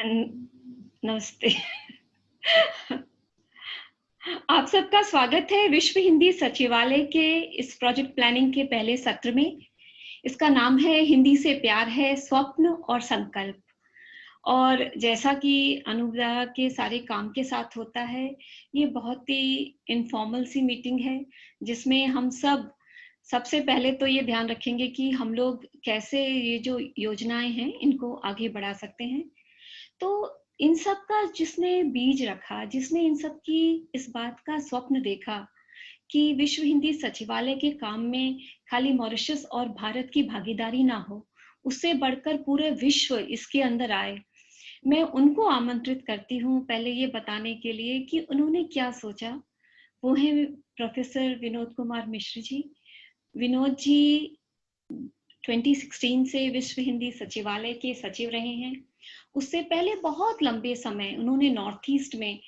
नमस्ते। आप सबका स्वागत है विश्व हिंदी सचिवालय के इस प्रोजेक्ट प्लानिंग के पहले सत्र में। इसका नाम है हिंदी से प्यार है, स्वप्न और संकल्प। और जैसा कि अनुव्रत के सारे काम के साथ होता है, ये बहुत ही इनफॉर्मल सी मीटिंग है जिसमें हम सबसे पहले तो ये ध्यान रखेंगे कि हम लोग कैसे ये जो योजनाएं हैं इनको आगे बढ़ा सकते हैं। तो इन सब का जिसने बीज रखा, जिसने इन सब की इस बात का स्वप्न देखा कि विश्व हिंदी सचिवालय के काम में खाली मॉरिशस और भारत की भागीदारी ना हो, उससे बढ़कर पूरे विश्व इसके अंदर आए, मैं उनको आमंत्रित करती हूँ पहले ये बताने के लिए कि उन्होंने क्या सोचा। वो हैं प्रोफेसर विनोद कुमार मिश्र जी। विनोद जी 2016 से विश्व हिंदी सचिवालय के सचिव रहे हैं। उससे पहले बहुत लंबे समय उन्होंने नॉर्थ ईस्ट में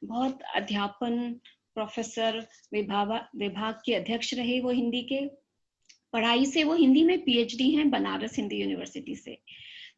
बहुत अध्यापन, प्रोफेसर, विभाग के अध्यक्ष रहे। वो हिंदी के पढ़ाई से वो हिंदी में पीएचडी हैं बनारस हिंदी यूनिवर्सिटी से।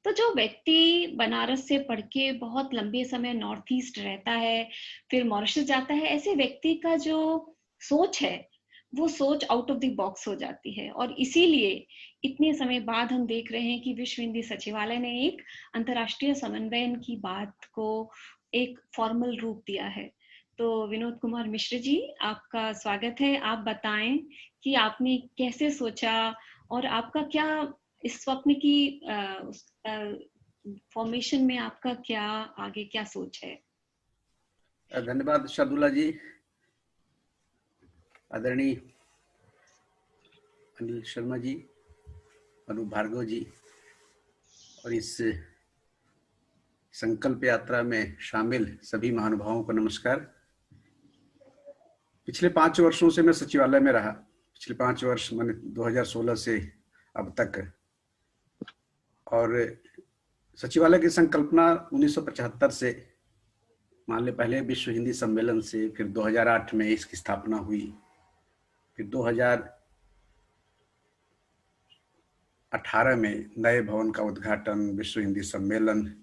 तो जो व्यक्ति बनारस से पढ़ के बहुत लंबे समय नॉर्थ ईस्ट रहता है, फिर मॉरिशस जाता है, ऐसे व्यक्ति का जो सोच है वो सोच आउट ऑफ द बॉक्स हो जाती है। और इसीलिए इतने समय बाद हम देख रहे हैं कि विश्व हिंदी सचिवालय ने एक अंतर्राष्ट्रीय समन्वयन की बात को एक फॉर्मल रूप दिया है। तो विनोद कुमार मिश्र जी, आपका स्वागत है। आप बताएं कि आपने कैसे सोचा और आपका क्या इस स्वप्न की फॉर्मेशन में आपका क्या आगे क्या सोच है। धन्यवाद शार्दुला जी, आदरणीय अनिल शर्मा जी, अनु भार्गव जी, और इस संकल्प यात्रा में शामिल सभी महानुभावों को नमस्कार। पिछले 5 वर्षों से मैं सचिवालय में रहा। पिछले 5 वर्ष मैंने 2016 से अब तक, और सचिवालय की संकल्पना 1975 से, मान ले पहले विश्व हिंदी सम्मेलन से, फिर 2008 में इसकी स्थापना हुई, फिर 2018 में नए भवन का उद्घाटन, विश्व हिंदी सम्मेलन,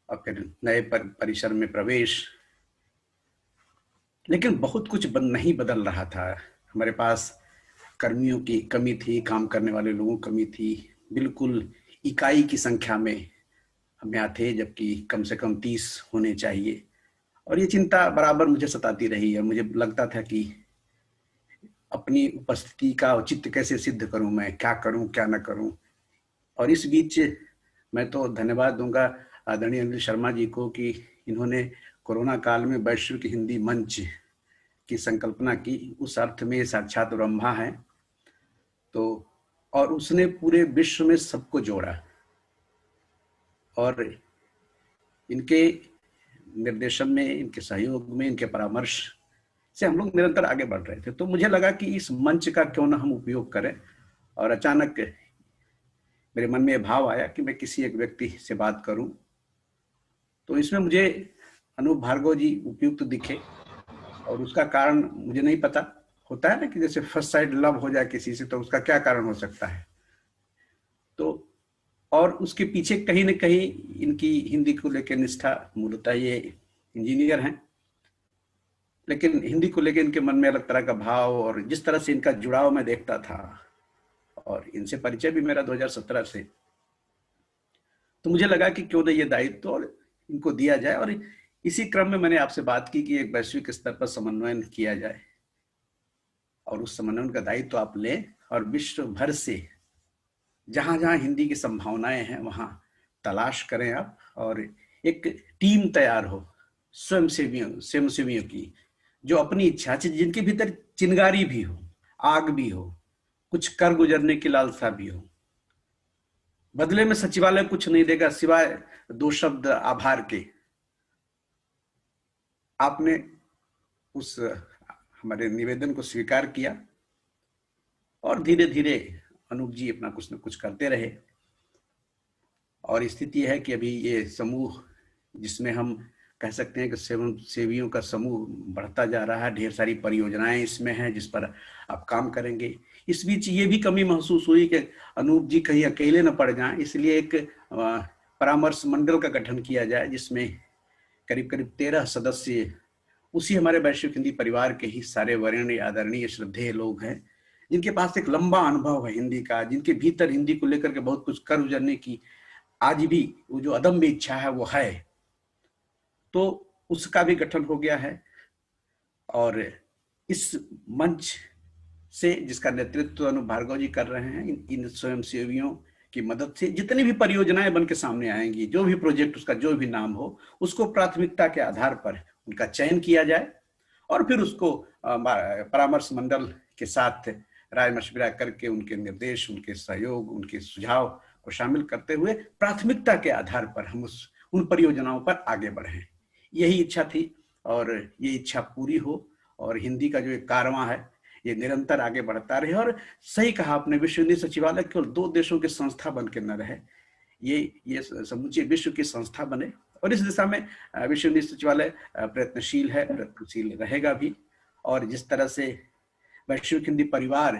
और फिर नए परिसर में प्रवेश। लेकिन बहुत कुछ नहीं बदल रहा था। हमारे पास कर्मियों की कमी थी, काम करने वाले लोगों की कमी थी। बिल्कुल इकाई की संख्या में हम यहाँ थे, जबकि कम से कम 30 होने चाहिए। और ये चिंता बराबर मुझे सताती रही है। मुझे लगता था कि अपनी उपस्थिति का औचित्य कैसे सिद्ध करूं, मैं क्या करूं क्या न करूं। और इस बीच मैं तो धन्यवाद दूंगा आदरणीय अनिल शर्मा जी को कि इन्होंने कोरोना काल में वैश्विक हिंदी मंच की संकल्पना की। उस अर्थ में साक्षात ब्रह्मा है। तो और उसने पूरे विश्व में सबको जोड़ा, और इनके निर्देशन में, इनके सहयोग में, इनके परामर्श से हम लोग निरंतर आगे बढ़ रहे थे। तो मुझे लगा कि इस मंच का क्यों ना हम उपयोग करें। और अचानक मेरे मन में भाव आया कि मैं किसी एक व्यक्ति से बात करूं। तो इसमें मुझे अनु भार्गव जी उपयुक्त दिखे, और उसका कारण मुझे नहीं पता। होता है ना कि जैसे फर्स्ट साइड लव हो जाए किसी से, तो उसका क्या कारण हो सकता है। तो और उसके पीछे कहीं न कहीं इनकी हिंदी को लेकर निष्ठा, मूलतः ये इंजीनियर हैं, लेकिन हिंदी को लेकर इनके मन में अलग तरह का भाव, और जिस तरह से इनका जुड़ाव मैं देखता था, और इनसे परिचय भी मेरा 2017 से, तो मुझे लगा कि क्यों ना ये दायित्व और इनको दिया जाए। और इसी क्रम में मैंने आपसे बात की कि एक वैश्विक स्तर पर समन्वयन किया जाए, और उस समन्वयन का दायित्व आप लें, और विश्व भर से जहां जहां हिंदी की संभावनाएं हैं वहां तलाश करें आप, और एक टीम तैयार हो स्वयंसेवियों की, जो अपनी इच्छा से, जिनके भीतर चिंगारी भी हो, आग भी हो, कुछ कर गुजरने की लालसा भी हो। बदले में सचिवालय कुछ नहीं देगा सिवाय 2 शब्द आभार के। आपने उस हमारे निवेदन को स्वीकार किया, और धीरे धीरे अनूप जी अपना कुछ न कुछ करते रहे। और स्थिति है कि अभी ये समूह, जिसमें हम कह सकते हैं कि सेवियों का समूह बढ़ता जा रहा है। ढेर सारी परियोजनाएं इसमें हैं जिस पर आप काम करेंगे। इस बीच ये भी कमी महसूस हुई कि अनूप जी कहीं अकेले न पड़ जाएं, इसलिए एक परामर्श मंडल का गठन किया जाए, जिसमें करीब करीब 13 सदस्य उसी हमारे वैश्विक हिंदी परिवार के ही सारे वरेण्य आदरणीय श्रद्धेय लोग हैं, जिनके पास एक लंबा अनुभव है हिंदी का, जिनके भीतर हिंदी को लेकर के बहुत कुछ कर गुजरने की आज भी वो जो अदम्य इच्छा है वो है। तो उसका भी गठन हो गया है। और इस मंच से जिसका नेतृत्व अनूप भार्गव जी कर रहे हैं, इन स्वयंसेवियों की मदद से जितनी भी परियोजनाएं बन के सामने आएंगी, जो भी प्रोजेक्ट उसका जो भी नाम हो, उसको प्राथमिकता के आधार पर उनका चयन किया जाए और फिर उसको परामर्श मंडल के साथ राय मशविरा करके उनके निर्देश, उनके सहयोग, उनके सुझाव को शामिल करते हुए प्राथमिकता के आधार पर हम उन परियोजनाओं पर आगे बढ़ें। यही इच्छा थी और ये इच्छा पूरी हो और हिंदी का जो एक कारवां है ये निरंतर आगे बढ़ता रहे। और सही कहा आपने, विश्व हिंदी सचिवालय केवल 2 देशों की संस्था बन के न रहे, ये समूचे विश्व की संस्था बने। और इस दिशा में विश्व हिंदी सचिवालय प्रयत्नशील है, प्रयत्नशील रहेगा भी। और जिस तरह से वैश्विक हिंदी परिवार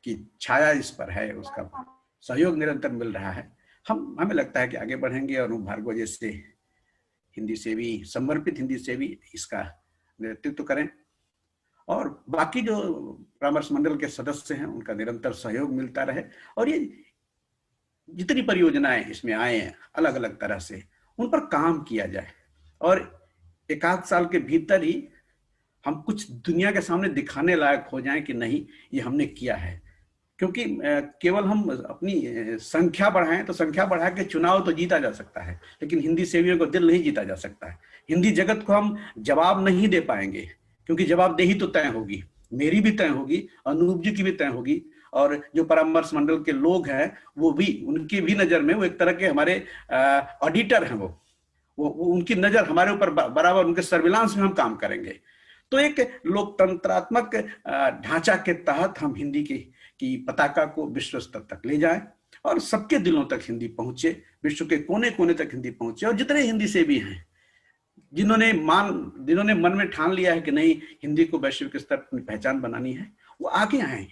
की छाया इस पर है, उसका सहयोग निरंतर मिल रहा है। हमें लगता है कि आगे बढ़ेंगे और अनूप भार्गव जैसे हिंदी सेवी, समर्पित हिंदी सेवी इसका नेतृत्व करें और बाकी जो परामर्श मंडल के सदस्य हैं उनका निरंतर सहयोग मिलता रहे। और ये जितनी परियोजनाएं इसमें आए हैं अलग अलग तरह से, उन पर काम किया जाए और 1-8 साल के भीतर ही हम कुछ दुनिया के सामने दिखाने लायक हो जाएं कि नहीं ये हमने किया है। क्योंकि केवल हम अपनी संख्या बढ़ाएं तो संख्या बढ़ा के चुनाव तो जीता जा सकता है, लेकिन हिंदी सेवियों को दिल नहीं जीता जा सकता है। हिंदी जगत को हम जवाब नहीं दे पाएंगे, क्योंकि जवाबदेही तो तय होगी, मेरी भी तय होगी, अनूप जी की भी तय होगी, और जो परामर्श मंडल के लोग हैं वो भी, उनकी भी नजर में वो एक तरह के हमारे ऑडिटर हैं। वो उनकी नजर हमारे ऊपर बराबर, उनके सर्विलांस में हम काम करेंगे। तो एक लोकतंत्रात्मक ढांचा के तहत हम हिंदी की पताका को विश्व स्तर तक ले जाएं और सबके दिलों तक हिंदी पहुंचे, विश्व के कोने कोने तक हिंदी पहुंचे। और जितने हिंदी सेवी हैं जिन्होंने मन में ठान लिया है कि नहीं हिंदी को वैश्विक स्तर पर पहचान बनानी है, वो आगे आए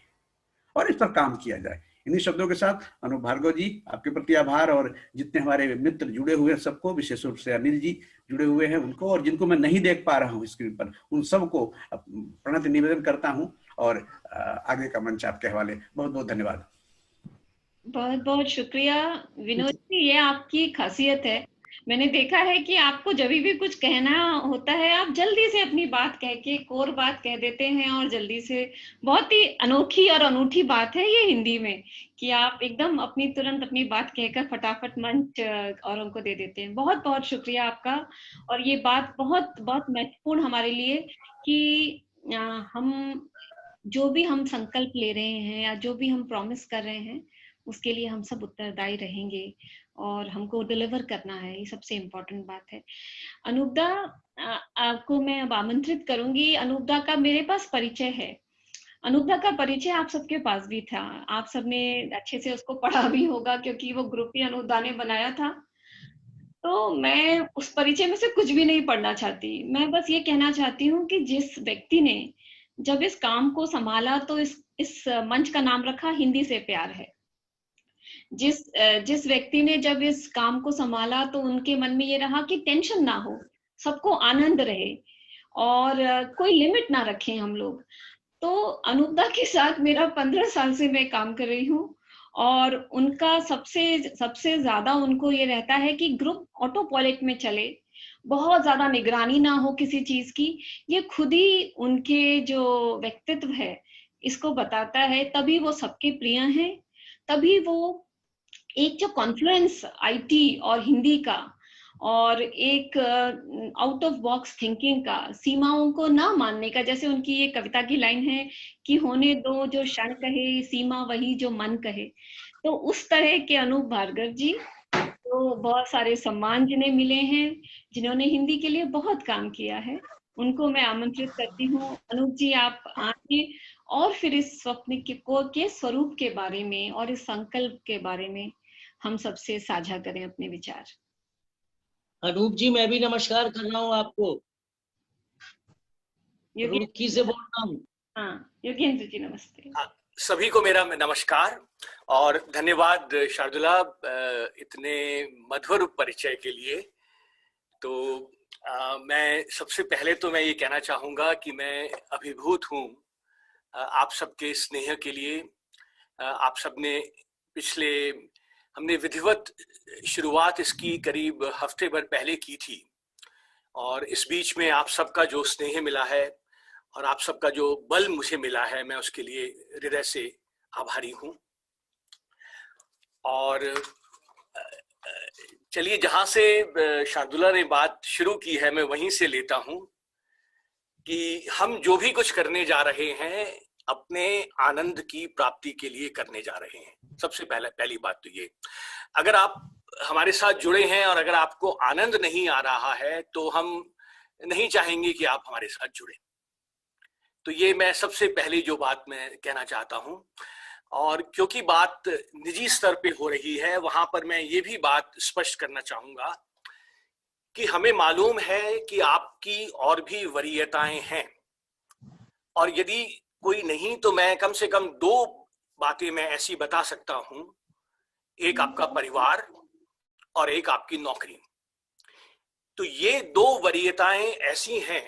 और इस पर काम किया जाए। इन्हीं शब्दों के साथ अनूप भार्गव जी, आपके प्रति आभार, और जितने हमारे मित्र जुड़े हुए हैं सबको, विशेष रूप से अनिल जी जुड़े हुए हैं उनको, और जिनको मैं नहीं देख पा रहा हूँ स्क्रीन पर, उन सबको प्रणति निवेदन करता हूँ और आगे का मंच आपके हवाले। बहुत बहुत धन्यवाद। बहुत बहुत शुक्रिया विनोद जी, ये आपकी खासियत है। मैंने देखा है कि आपको जब भी कुछ कहना होता है आप जल्दी से अपनी बात कह के कोर बात कह देते हैं, और जल्दी से, बहुत ही अनोखी और अनूठी बात है ये हिंदी में कि आप एकदम तुरंत अपनी बात कहकर फटाफट मंच और उनको दे देते हैं। बहुत बहुत शुक्रिया आपका। और ये बात बहुत बहुत महत्वपूर्ण हमारे लिए कि हम जो भी हम संकल्प ले रहे हैं या जो भी हम प्रॉमिस कर रहे हैं उसके लिए हम सब उत्तरदायी रहेंगे और हमको डिलीवर करना है, ये सबसे इम्पोर्टेंट बात है। अनूपदा, आपको मैं अब आमंत्रित करूंगी। अनूपदा का मेरे पास परिचय है, अनूपदा का परिचय आप सबके पास भी था, आप सबने अच्छे से उसको पढ़ा भी होगा क्योंकि वो ग्रुप ही अनूपदा ने बनाया था। तो मैं उस परिचय में से कुछ भी नहीं पढ़ना चाहती, मैं बस ये कहना चाहती हूँ कि जिस व्यक्ति ने जब इस काम को संभाला तो इस मंच का नाम रखा हिंदी से प्यार है। जिस व्यक्ति ने जब इस काम को संभाला तो उनके मन में ये रहा कि टेंशन ना हो, सबको आनंद रहे और कोई लिमिट ना रखें हम लोग। तो अनूपदा के साथ मेरा 15 साल से मैं काम कर रही हूँ और उनका सबसे ज्यादा उनको ये रहता है कि ग्रुप ऑटो पायलट में चले, बहुत ज्यादा निगरानी ना हो किसी चीज की। ये खुद ही उनके जो व्यक्तित्व है इसको बताता है, तभी वो सबके प्रिय हैं, तभी वो एक जो कॉन्फ्लुएंस आईटी और हिंदी का और एक आउट ऑफ बॉक्स थिंकिंग का, सीमाओं को ना मानने का, जैसे उनकी ये कविता की लाइन है कि होने दो जो क्षण कहे, सीमा वही जो मन कहे। तो उस तरह के अनूप भार्गव जी तो बहुत सारे सम्मान जिन्हें मिले हैं, जिन्होंने हिंदी के लिए बहुत काम किया है, उनको मैं आमंत्रित करती हूँ। अनूप जी आप आए और फिर इस स्वप्न के स्वरूप के बारे में और इस संकल्प के बारे में हम सबसे साझा करें अपने विचार। अनूप जी मैं भी नमस्कार कर रहा हूँ आपको, रुड़की से बोल रहा हूँ। हाँ योगेंद्र जी नमस्ते। सभी को मेरा नमस्कार और धन्यवाद शार्दुला इतने मधुर परिचय के लिए। तो मैं सबसे पहले तो मैं ये कहना चाहूँगा कि मैं अभिभूत हूँ आप सबके स्नेह के लिए। आप सबने हमने विधिवत शुरुआत इसकी करीब हफ्ते भर पहले की थी और इस बीच में आप सबका जो स्नेह मिला है और आप सबका जो बल मुझे मिला है, मैं उसके लिए हृदय से आभारी हूँ। और चलिए, जहां से शार्दुला ने बात शुरू की है मैं वहीं से लेता हूँ कि हम जो भी कुछ करने जा रहे हैं अपने आनंद की प्राप्ति के लिए करने जा रहे हैं। सबसे पहली बात तो ये, अगर आप हमारे साथ जुड़े हैं और अगर आपको आनंद नहीं आ रहा है तो हम नहीं चाहेंगे कि आप हमारे साथ जुड़े। तो ये मैं सबसे पहली जो बात मैं कहना चाहता हूं। और क्योंकि बात निजी स्तर पे हो रही है, वहां पर मैं ये भी बात स्पष्ट करना चाहूंगा कि हमें मालूम है कि आपकी और भी वरीयताएं हैं, और यदि कोई नहीं तो मैं कम से कम दो बातें मैं ऐसी बता सकता हूं। एक आपका परिवार और एक आपकी नौकरी। तो ये दो वरीयताएं ऐसी हैं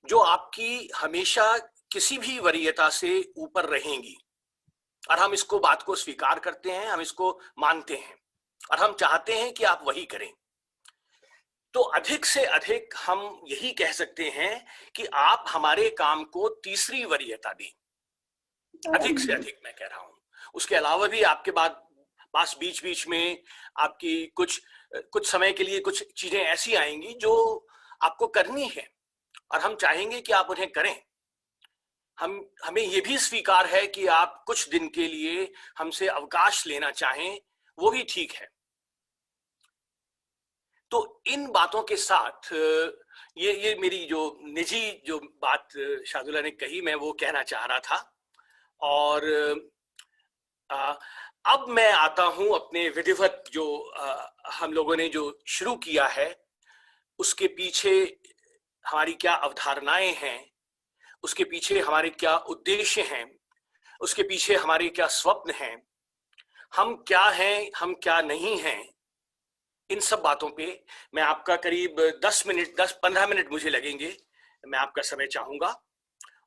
जो आपकी हमेशा किसी भी वरीयता से ऊपर रहेंगी, और हम इसको बात को स्वीकार करते हैं, हम इसको मानते हैं और हम चाहते हैं कि आप वही करें। तो अधिक से अधिक हम यही कह सकते हैं कि आप हमारे काम को तीसरी वरीयता दें। अधिक से अधिक मैं कह रहा हूं। उसके अलावा भी आपके पास बीच बीच में आपकी कुछ समय के लिए कुछ चीजें ऐसी आएंगी जो आपको करनी है और हम चाहेंगे कि आप उन्हें करें। हमें यह भी स्वीकार है कि आप कुछ दिन के लिए हमसे अवकाश लेना चाहें, वो भी ठीक है। तो इन बातों के साथ ये मेरी जो निजी जो बात शार्दुला ने कही, मैं वो कहना चाह रहा था। और अब मैं आता हूं अपने विधिवत जो हम लोगों ने जो शुरू किया है उसके पीछे हमारी क्या अवधारणाएं हैं, उसके पीछे हमारे क्या उद्देश्य हैं, उसके पीछे हमारे क्या स्वप्न हैं, हम क्या हैं, हम क्या नहीं हैं। इन सब बातों पे मैं आपका करीब 10-15 मिनट मुझे लगेंगे, मैं आपका समय चाहूंगा।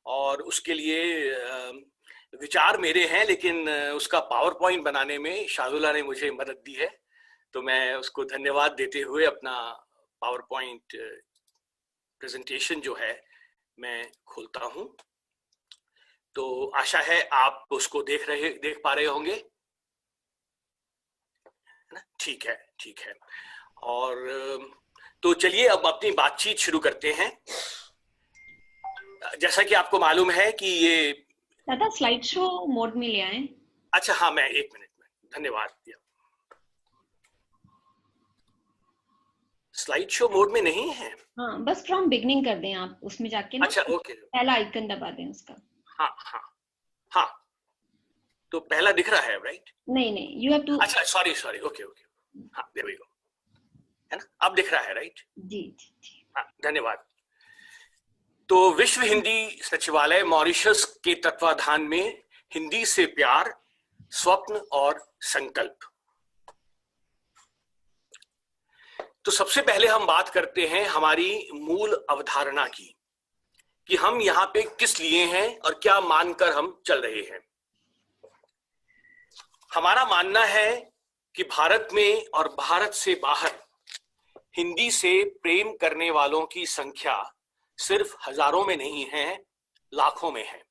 और उसके लिए विचार मेरे हैं, लेकिन उसका पावर पॉइंट बनाने में शार्दुला ने मुझे मदद दी है, तो मैं उसको धन्यवाद देते हुए अपना पावर पॉइंट प्रेजेंटेशन जो है मैं खोलता हूं। तो आशा है आप उसको देख पा रहे होंगे ना? ठीक है। और तो चलिए अब अपनी बातचीत शुरू करते हैं। जैसा कि आपको मालूम है कि ये दादा स्लाइड शो मोड में ले आए। अच्छा हाँ, मैं 1 मिनट में, धन्यवाद। स्लाइड शो मोड में नहीं है। हाँ, बस फ्रॉम बिगनिंग कर दें आप, उसमें जाके ना। अच्छा ओके, पहला आइकन दबा दें उसका। हाँ तो पहला दिख रहा है, राइट? नहीं, यू हैव टू। अच्छा सॉरी ओके हाँ, देयर वी गो, है ना? अब दिख रहा है, राइट? जी। हाँ, धन्यवाद। तो विश्व हिंदी सचिवालय मॉरिशस के तत्वाधान में हिंदी से प्यार, स्वप्न और संकल्प। तो सबसे पहले हम बात करते हैं हमारी मूल अवधारणा की कि हम यहाँ पे किस लिए हैं और क्या मानकर हम चल रहे हैं। हमारा मानना है कि भारत में और भारत से बाहर हिंदी से प्रेम करने वालों की संख्या सिर्फ हजारों में नहीं है, लाखों में है,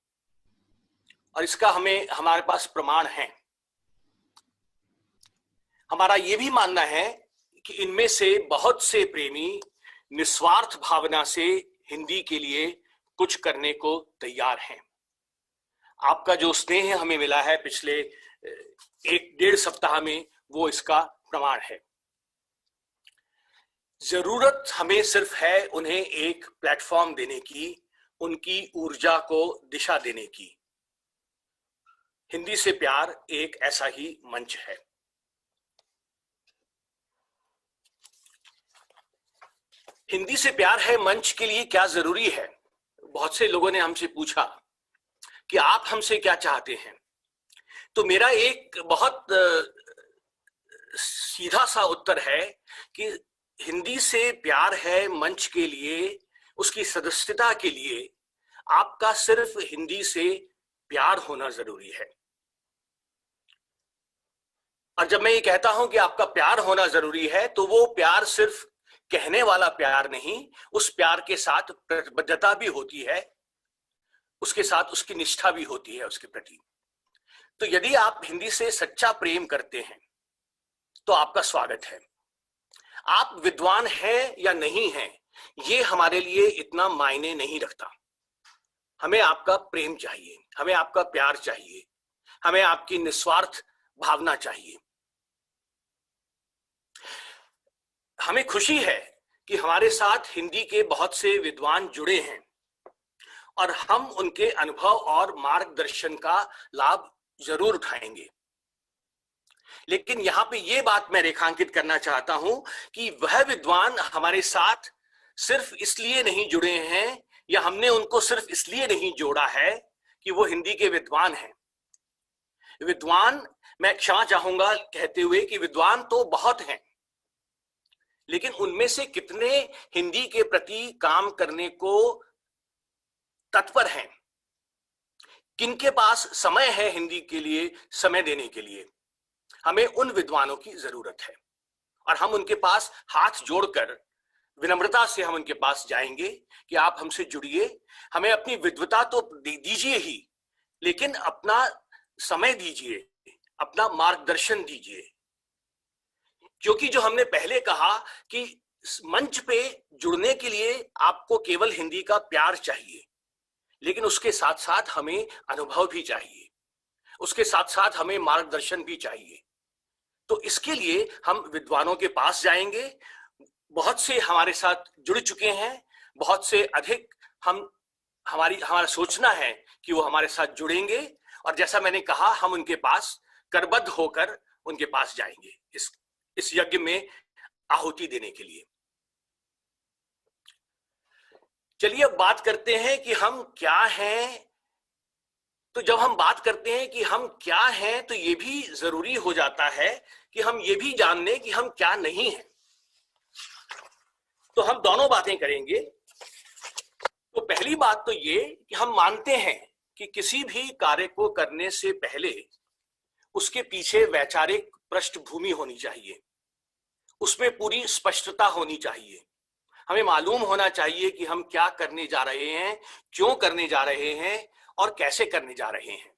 और इसका हमारे पास प्रमाण है। हमारा यह भी मानना है कि इनमें से बहुत से प्रेमी निस्वार्थ भावना से हिंदी के लिए कुछ करने को तैयार हैं। आपका जो स्नेह हमें मिला है पिछले 1-1.5 सप्ताह में, वो इसका प्रमाण है। जरूरत हमें सिर्फ है उन्हें एक प्लेटफॉर्म देने की, उनकी ऊर्जा को दिशा देने की। हिंदी से प्यार एक ऐसा ही मंच है। हिंदी से प्यार है मंच के लिए क्या जरूरी है? बहुत से लोगों ने हमसे पूछा कि आप हमसे क्या चाहते हैं। तो मेरा एक बहुत सीधा सा उत्तर है कि हिंदी से प्यार है मंच के लिए, उसकी सदस्यता के लिए आपका सिर्फ हिंदी से प्यार होना जरूरी है। और जब मैं ये कहता हूं कि आपका प्यार होना जरूरी है, तो वो प्यार सिर्फ कहने वाला प्यार नहीं, उस प्यार के साथ प्रतिबद्धता भी होती है, उसके साथ उसकी निष्ठा भी होती है उसके प्रति। तो यदि आप हिंदी से सच्चा प्रेम करते हैं तो आपका स्वागत है। आप विद्वान हैं या नहीं हैं, ये हमारे लिए इतना मायने नहीं रखता। हमें आपका प्रेम चाहिए, हमें आपका प्यार चाहिए, हमें आपकी निस्वार्थ भावना चाहिए। हमें खुशी है कि हमारे साथ हिंदी के बहुत से विद्वान जुड़े हैं और हम उनके अनुभव और मार्गदर्शन का लाभ जरूर उठाएंगे। लेकिन यहां पे ये बात मैं रेखांकित करना चाहता हूं कि वह विद्वान हमारे साथ सिर्फ इसलिए नहीं जुड़े हैं या हमने उनको सिर्फ इसलिए नहीं जोड़ा है कि वो हिंदी के विद्वान हैं। विद्वान, मैं क्षमा चाहूंगा कहते हुए कि विद्वान तो बहुत हैं, लेकिन उनमें से कितने हिंदी के प्रति काम करने को तत्पर हैं, किनके पास समय है हिंदी के लिए समय देने के लिए। हमें उन विद्वानों की जरूरत है और हम उनके पास हाथ जोड़कर विनम्रता से हम उनके पास जाएंगे कि आप हमसे जुड़िए, हमें अपनी विद्वता तो दीजिए ही, लेकिन अपना समय दीजिए, अपना मार्गदर्शन दीजिए। क्योंकि जो हमने पहले कहा कि मंच पे जुड़ने के लिए आपको केवल हिंदी का प्यार चाहिए, लेकिन उसके साथ साथ हमें अनुभव भी चाहिए, उसके साथ साथ हमें मार्गदर्शन भी चाहिए। तो इसके लिए हम विद्वानों के पास जाएंगे। बहुत से हमारे साथ जुड़ चुके हैं, बहुत से अधिक हमारा सोचना है कि वो हमारे साथ जुड़ेंगे, और जैसा मैंने कहा हम उनके पास करबद्ध होकर उनके पास जाएंगे इस यज्ञ में आहुति देने के लिए। चलिए अब बात करते हैं कि हम क्या हैं। तो जब हम बात करते हैं कि हम क्या हैं, तो ये भी जरूरी हो जाता है कि हम ये भी जान लें कि हम क्या नहीं हैं। तो हम दोनों बातें करेंगे। तो पहली बात तो ये कि हम मानते हैं कि किसी भी कार्य को करने से पहले उसके पीछे वैचारिक पृष्ठभूमि होनी चाहिए, उसमें पूरी स्पष्टता होनी चाहिए। हमें मालूम होना चाहिए कि हम क्या करने जा रहे हैं, क्यों करने जा रहे हैं और कैसे करने जा रहे हैं।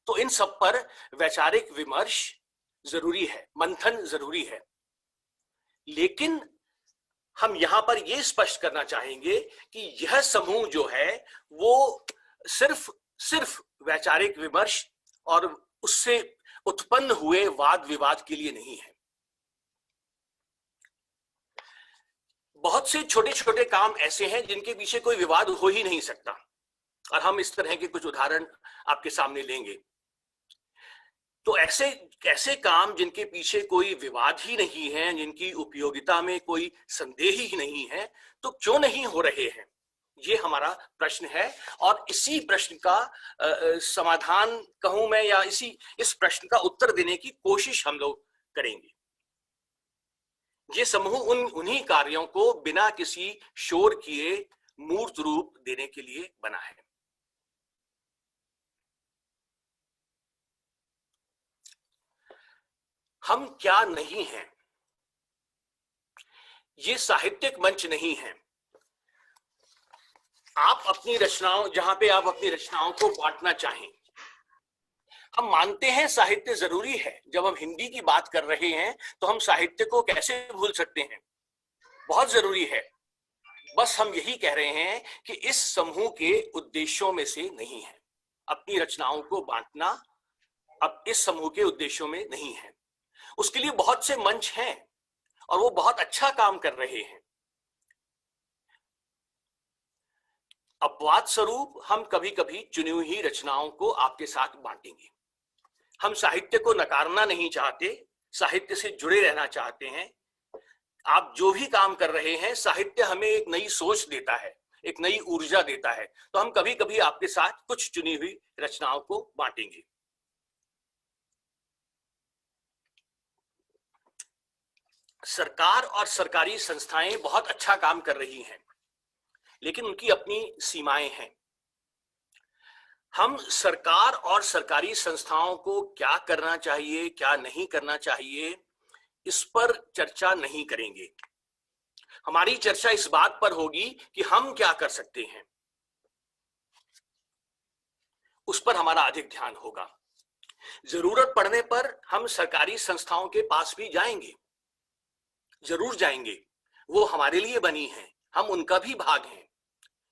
तो इन सब पर वैचारिक विमर्श जरूरी है, मंथन जरूरी है। लेकिन हम यहां पर यह स्पष्ट करना चाहेंगे कि यह समूह जो है वो सिर्फ वैचारिक विमर्श और उससे उत्पन्न हुए वाद विवाद के लिए नहीं है। बहुत से छोटे छोटे काम ऐसे हैं जिनके पीछे कोई विवाद हो ही नहीं सकता, और हम इस तरह के कुछ उदाहरण आपके सामने लेंगे। तो ऐसे काम जिनके पीछे कोई विवाद ही नहीं है, जिनकी उपयोगिता में कोई संदेह ही नहीं है, तो क्यों नहीं हो रहे हैं, ये हमारा प्रश्न है। और इसी प्रश्न का समाधान कहूं मैं, या इस प्रश्न का उत्तर देने की कोशिश हम लोग करेंगे। ये समूह उन्हीं कार्यों को बिना किसी शोर किए मूर्त रूप देने के लिए बना है। हम क्या नहीं हैं? ये साहित्यिक मंच नहीं है। आप अपनी रचनाओं, जहां पे आप अपनी रचनाओं को बांटना चाहें, हम मानते हैं साहित्य जरूरी है। जब हम हिंदी की बात कर रहे हैं तो हम साहित्य को कैसे भूल सकते हैं, बहुत जरूरी है। बस हम यही कह रहे हैं कि इस समूह के उद्देश्यों में से नहीं है। अपनी रचनाओं को बांटना अब इस समूह के उद्देश्यों में नहीं है। उसके लिए बहुत से मंच हैं और वो बहुत अच्छा काम कर रहे हैं। अपवाद स्वरूप हम कभी कभी चुनी हुई रचनाओं को आपके साथ बांटेंगे। हम साहित्य को नकारना नहीं चाहते, साहित्य से जुड़े रहना चाहते हैं। आप जो भी काम कर रहे हैं, साहित्य हमें एक नई सोच देता है, एक नई ऊर्जा देता है। तो हम कभी कभी आपके साथ कुछ चुनी हुई रचनाओं को बांटेंगे। सरकार और सरकारी संस्थाएं बहुत अच्छा काम कर रही हैं, लेकिन उनकी अपनी सीमाएं हैं। हम सरकार और सरकारी संस्थाओं को क्या करना चाहिए, क्या नहीं करना चाहिए, इस पर चर्चा नहीं करेंगे। हमारी चर्चा इस बात पर होगी कि हम क्या कर सकते हैं, उस पर हमारा अधिक ध्यान होगा। जरूरत पड़ने पर हम सरकारी संस्थाओं के पास भी जाएंगे, जरूर जाएंगे, वो हमारे लिए बनी हैं, हम उनका भी भाग हैं,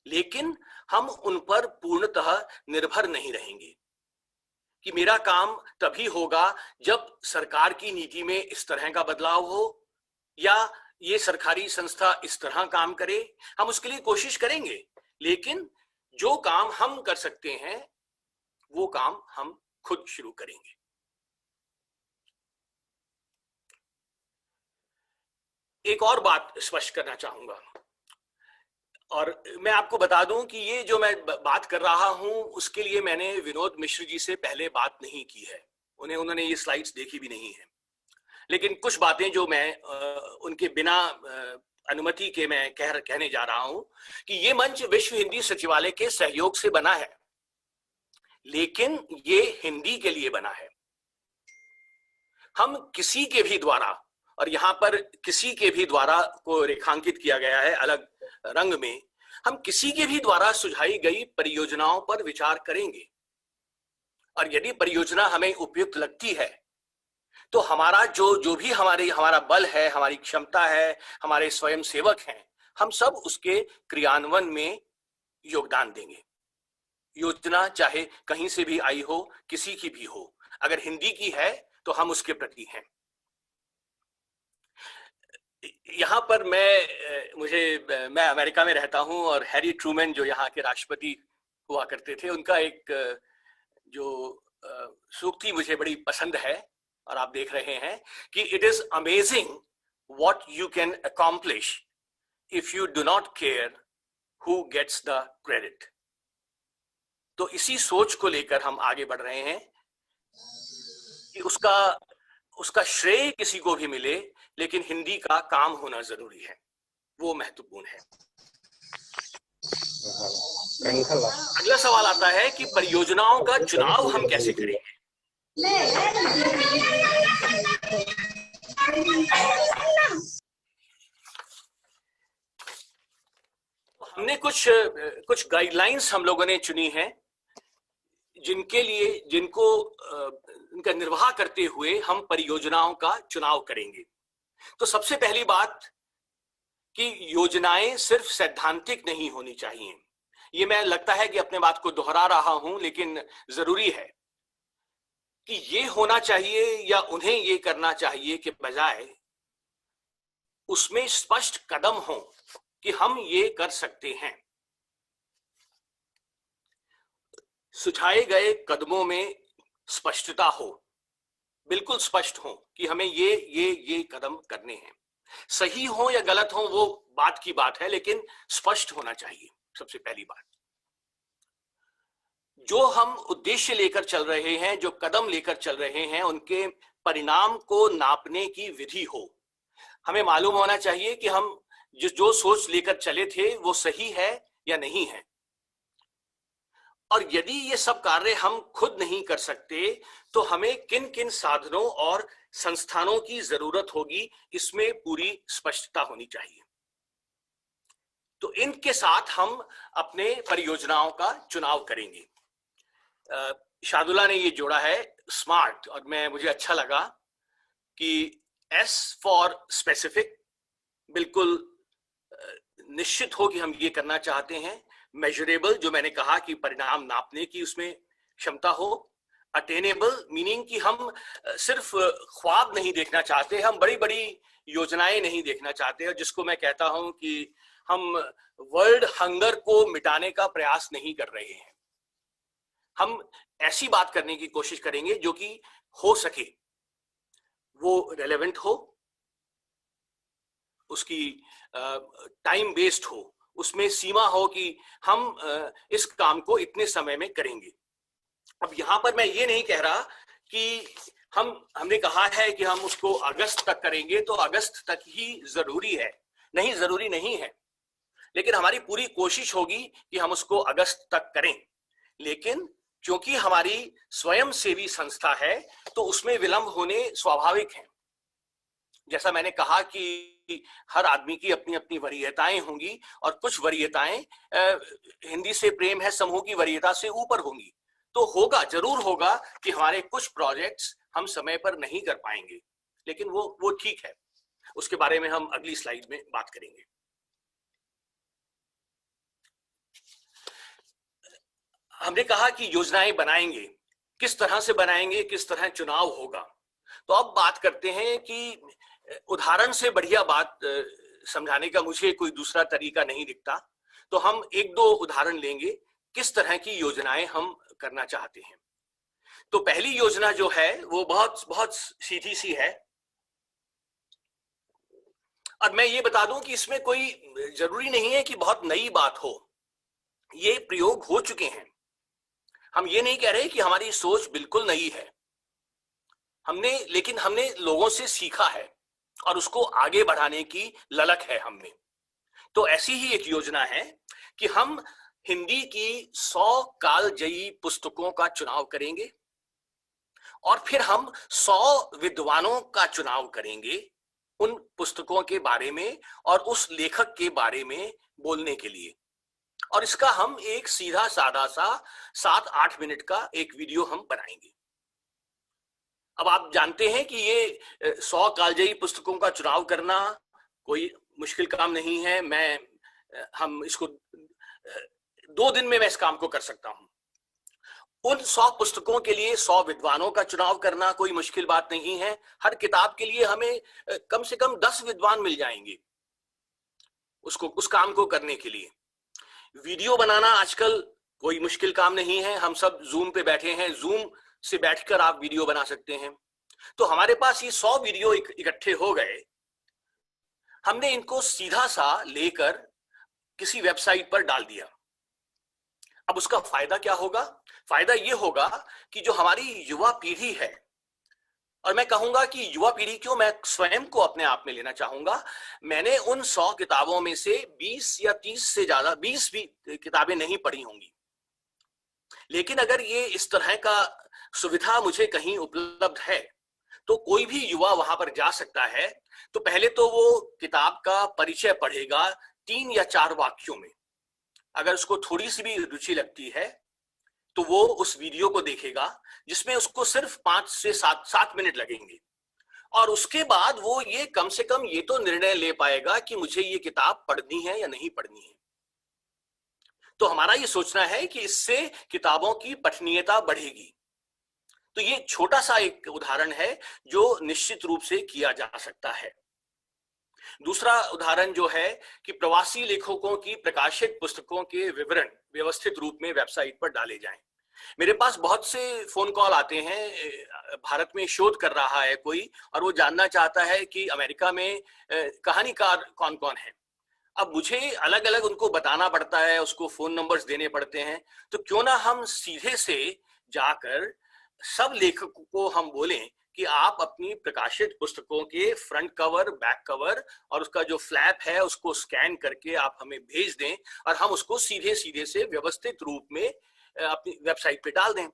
लेकिन हम उन पर पूर्णतः निर्भर नहीं रहेंगे कि मेरा काम तभी होगा जब सरकार की नीति में इस तरह का बदलाव हो या ये सरकारी संस्था इस तरह काम करे। हम उसके लिए कोशिश करेंगे, लेकिन जो काम हम कर सकते हैं वो काम हम खुद शुरू करेंगे। एक और बात स्पष्ट करना चाहूंगा, और मैं आपको बता दूं कि ये जो मैं बात कर रहा हूं उसके लिए मैंने विनोद मिश्र जी से पहले बात नहीं की है, उन्होंने ये स्लाइड्स देखी भी नहीं है, लेकिन कुछ बातें जो मैं उनके बिना अनुमति के मैं कहने जा रहा हूं कि ये मंच विश्व हिंदी सचिवालय के सहयोग से बना है, लेकिन ये हिंदी के लिए बना है। हम किसी के भी द्वारा, और यहां पर किसी के भी द्वारा को रेखांकित किया गया है अलग रंग में, हम किसी के भी द्वारा सुझाई गई परियोजनाओं पर विचार करेंगे, और यदि परियोजना हमें उपयुक्त लगती है तो हमारा जो भी हमारा बल है, हमारी क्षमता है, हमारे स्वयं सेवक हैं, हम सब उसके क्रियान्वयन में योगदान देंगे। योजना चाहे कहीं से भी आई हो, किसी की भी हो, अगर हिंदी की है तो हम उसके प्रति हैं। यहाँ पर मैं अमेरिका में रहता हूँ, और हैरी ट्रूमैन जो यहाँ के राष्ट्रपति हुआ करते थे, उनका एक जो सूक्ति मुझे बड़ी पसंद है, और आप देख रहे हैं कि it is amazing what you can accomplish if you do not care who gets the credit. तो इसी सोच को लेकर हम आगे बढ़ रहे हैं कि उसका श्रेय किसी को भी मिले, लेकिन हिंदी का काम होना जरूरी है, वो महत्वपूर्ण है। अगला सवाल आता है कि परियोजनाओं का चुनाव हम कैसे करेंगे। हमने कुछ गाइडलाइंस हम लोगों ने चुनी हैं, जिनको इनका निर्वाह करते हुए हम परियोजनाओं का चुनाव करेंगे। तो सबसे पहली बात कि योजनाएं सिर्फ सैद्धांतिक नहीं होनी चाहिए। ये मैं लगता है कि अपने बात को दोहरा रहा हूं, लेकिन जरूरी है कि ये होना चाहिए या उन्हें ये करना चाहिए के बजाय उसमें स्पष्ट कदम हो कि हम ये कर सकते हैं। सुझाए गए कदमों में स्पष्टता हो, बिल्कुल स्पष्ट हो कि हमें ये कदम करने हैं। सही हो या गलत हो वो बात की बात है, लेकिन स्पष्ट होना चाहिए। सबसे पहली बात, जो हम उद्देश्य लेकर चल रहे हैं, जो कदम लेकर चल रहे हैं, उनके परिणाम को नापने की विधि हो। हमें मालूम होना चाहिए कि हम जो सोच लेकर चले थे वो सही है या नहीं है, और यदि ये सब कार्य हम खुद नहीं कर सकते तो हमें किन किन साधनों और संस्थानों की जरूरत होगी, इसमें पूरी स्पष्टता होनी चाहिए। तो इनके साथ हम अपने परियोजनाओं का चुनाव करेंगे। शार्दुला ने ये जोड़ा है स्मार्ट, और मुझे अच्छा लगा कि S फॉर स्पेसिफिक, बिल्कुल निश्चित हो कि हम ये करना चाहते हैं। मेजरेबल, जो मैंने कहा कि परिणाम नापने की उसमें क्षमता हो। अटेनेबल, मीनिंग कि हम सिर्फ ख्वाब नहीं देखना चाहते, हम बड़ी बड़ी योजनाएं नहीं देखना चाहते, और जिसको मैं कहता हूं कि हम वर्ल्ड हंगर को मिटाने का प्रयास नहीं कर रहे हैं। हम ऐसी बात करने की कोशिश करेंगे जो कि हो सके, वो रेलेवेंट हो, उसकी टाइम बेस्ड हो, उसमें सीमा हो कि हम इस काम को इतने समय में करेंगे। अब यहां पर मैं ये नहीं कह रहा कि हमने कहा है कि हम उसको अगस्त तक करेंगे, तो अगस्त तक ही जरूरी है, नहीं जरूरी नहीं है, लेकिन हमारी पूरी कोशिश होगी कि हम उसको अगस्त तक करें। लेकिन क्योंकि हमारी स्वयं सेवी संस्था है तो उसमें विलंब होने स्वाभाविक है। जैसा मैंने कहा कि हर आदमी की अपनी अपनी वरीयताएं होंगी और कुछ वरीयताएं हिंदी से प्रेम है समूह की वरीयता से ऊपर होंगी, तो होगा, जरूर होगा कि हमारे कुछ प्रोजेक्ट्स हम समय पर नहीं कर पाएंगे, लेकिन वो ठीक है, उसके बारे में हम अगली स्लाइड में बात करेंगे। हमने कहा कि योजनाएं बनाएंगे, किस तरह से बनाएंगे, किस तरह चुनाव होगा। तो अब बात करते हैं कि उदाहरण से बढ़िया बात समझाने का मुझे कोई दूसरा तरीका नहीं दिखता, तो हम एक दो उदाहरण लेंगे किस तरह की योजनाएं हम करना चाहते हैं। तो पहली योजना जो है वो बहुत बहुत सीधी सी है, और मैं ये बता दूं कि इसमें कोई जरूरी नहीं है कि बहुत नई बात हो, ये प्रयोग हो चुके हैं। हम ये नहीं कह रहे कि हमारी सोच बिल्कुल नई है, लेकिन हमने लोगों से सीखा है और उसको आगे बढ़ाने की ललक है हमें। तो ऐसी ही एक योजना है कि हम हिंदी की 100 कालजयी पुस्तकों का चुनाव करेंगे और फिर हम 100 विद्वानों का चुनाव करेंगे उन पुस्तकों के बारे में और उस लेखक के बारे में बोलने के लिए। और इसका हम एक सीधा सादा सा 7-8 मिनट का एक वीडियो हम बनाएंगे। अब आप जानते हैं कि ये 100 कालजयी पुस्तकों का चुनाव करना कोई मुश्किल काम नहीं है। हम इसको 2 दिन में मैं इस काम को कर सकता हूं। उन 100 पुस्तकों के लिए 100 विद्वानों का चुनाव करना कोई मुश्किल बात नहीं है। हर किताब के लिए हमें कम से कम 10 विद्वान मिल जाएंगे उस काम को करने के लिए। वीडियो बनाना आजकल कोई मुश्किल काम नहीं है, हम सब जूम पे बैठे हैं, जूम से बैठकर आप वीडियो बना सकते हैं। तो हमारे पास ये 100 वीडियो इकट्ठे हो गए, हमने इनको सीधा सा लेकर किसी वेबसाइट पर डाल दिया। अब उसका फायदा क्या होगा? फायदा ये होगा कि जो हमारी युवा पीढ़ी है, और मैं कहूंगा कि युवा पीढ़ी क्यों, मैं स्वयं को अपने आप में लेना चाहूंगा, मैंने उन 100 किताबों में से 20 या 30 से ज्यादा 20 भी किताबें नहीं पढ़ी होंगी। लेकिन अगर ये इस तरह का सुविधा मुझे कहीं उपलब्ध है तो कोई भी युवा वहां पर जा सकता है। तो पहले तो वो किताब का परिचय पढ़ेगा 3 या 4 वाक्यों में। अगर उसको थोड़ी सी भी रुचि लगती है तो वो उस वीडियो को देखेगा जिसमें उसको सिर्फ 5 से 7 मिनट लगेंगे, और उसके बाद वो ये कम से कम ये तो निर्णय ले पाएगा कि मुझे ये किताब पढ़नी है या नहीं पढ़नी है। तो हमारा ये सोचना है कि इससे किताबों की पठनीयता बढ़ेगी। तो ये छोटा सा एक उदाहरण है जो निश्चित रूप से किया जा सकता है। दूसरा उदाहरण जो है कि प्रवासी लेखकों की प्रकाशित पुस्तकों के विवरण व्यवस्थित रूप में वेबसाइट पर डाले जाएं। मेरे पास बहुत से फोन कॉल आते हैं, भारत में शोध कर रहा है कोई और वो जानना चाहता है कि अमेरिका में कहानीकार कौन कौन है। अब मुझे अलग अलग उनको बताना पड़ता है, उसको फोन नंबर्स देने पड़ते हैं। तो क्यों ना हम सीधे से जाकर सब लेखकों को हम बोलें कि आप अपनी प्रकाशित पुस्तकों के फ्रंट कवर, बैक कवर और उसका जो फ्लैप है उसको स्कैन करके आप हमें भेज दें और हम उसको सीधे सीधे से व्यवस्थित रूप में अपनी वेबसाइट पे डाल दें।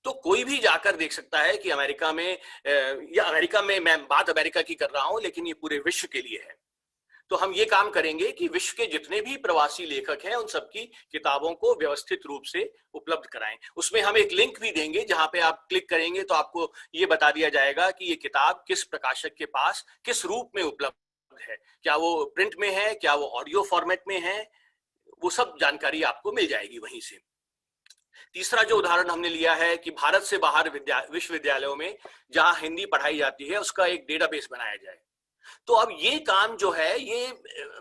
तो कोई भी जाकर देख सकता है कि अमेरिका में, या अमेरिका में, मैं बात अमेरिका की कर रहा हूं लेकिन ये पूरे विश्व के लिए है। तो हम ये काम करेंगे कि विश्व के जितने भी प्रवासी लेखक हैं उन सबकी किताबों को व्यवस्थित रूप से उपलब्ध कराएं। उसमें हम एक लिंक भी देंगे जहां पे आप क्लिक करेंगे तो आपको ये बता दिया जाएगा कि ये किताब किस प्रकाशक के पास किस रूप में उपलब्ध है, क्या वो प्रिंट में है, क्या वो ऑडियो फॉर्मेट में है, वो सब जानकारी आपको मिल जाएगी वहीं से। तीसरा जो उदाहरण हमने लिया है कि भारत से बाहर विश्वविद्यालयों में जहां हिंदी पढ़ाई जाती है उसका एक डेटाबेस बनाया जाए। तो अब ये काम जो है, ये